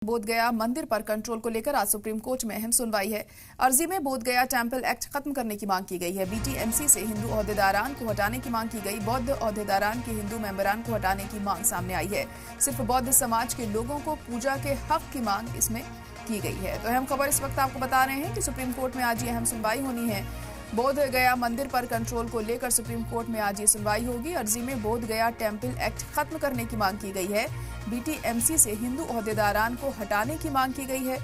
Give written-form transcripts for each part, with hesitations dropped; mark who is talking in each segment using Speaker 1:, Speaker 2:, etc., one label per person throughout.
Speaker 1: बोधगया मंदिर पर कंट्रोल को लेकर आज सुप्रीम कोर्ट में अहम सुनवाई है। अर्जी में बोधगया टेंपल एक्ट खत्म करने की मांग की गई है। बीटीएमसी से हिंदू ओहदेदारान को हटाने की मांग की गई। बौद्ध ओहदेदारान के हिंदू मेंबरान को हटाने की मांग सामने आई है। सिर्फ बौद्ध समाज के लोगों को पूजा के हक की मांग इसमें की गई है। तो अहम खबर इस वक्त आपको बता रहे हैं कि सुप्रीम कोर्ट में आज ये अहम सुनवाई होनी है। बोधगया मंदिर पर कंट्रोल को लेकर सुप्रीम कोर्ट में आज ये सुनवाई होगी। अर्जी में बोधगया टेंपल एक्ट खत्म करने की मांग की गई है। बीटीएमसी से हिंदू ओहदेदारान को हटाने की मांग की गई है।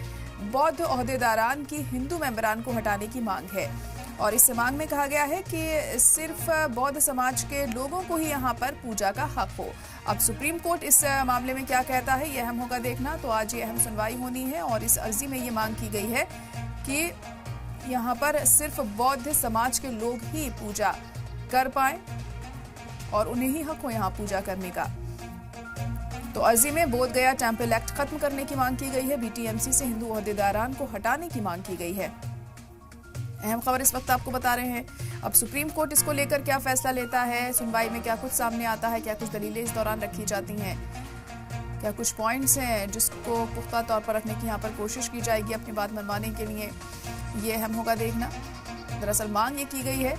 Speaker 1: बौद्ध ओहदेदारान की हिंदू मेंबरान को हटाने की मांग है और इस मांग में कहा गया है कि सिर्फ बौद्ध समाज के लोगों को ही यहाँ पर पूजा का हक हो। अब सुप्रीम कोर्ट इस मामले में क्या कहता है ये अहम होगा देखना। तो आज ये अहम सुनवाई होनी है और इस अर्जी में ये मांग की गई है कि यहाँ पर सिर्फ बौद्ध समाज के लोग ही पूजा कर पाए और उन्हें ही हक हो यहाँ पूजा करने का। तो अर्जी में बोधगया टेंपल एक्ट खत्म करने की मांग की गई है। बीटीएमसी से हिंदू ओहदेदारान को हटाने की मांग की गई है। अहम खबर इस वक्त आपको बता रहे हैं। अब सुप्रीम कोर्ट इसको लेकर क्या फैसला लेता है, सुनवाई में क्या कुछ सामने आता है, क्या कुछ दलीलें इस दौरान रखी जाती हैं, क्या कुछ पॉइंट्स हैं जिसको पुख्ता तौर पर रखने की यहाँ पर कोशिश की जाएगी अपनी बात मनवाने के लिए, ये अहम होगा देखना। दरअसल मांग ये की गई है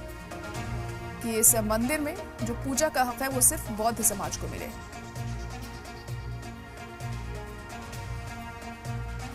Speaker 1: कि इस मंदिर में जो पूजा का हक है वो सिर्फ बौद्ध समाज को मिले।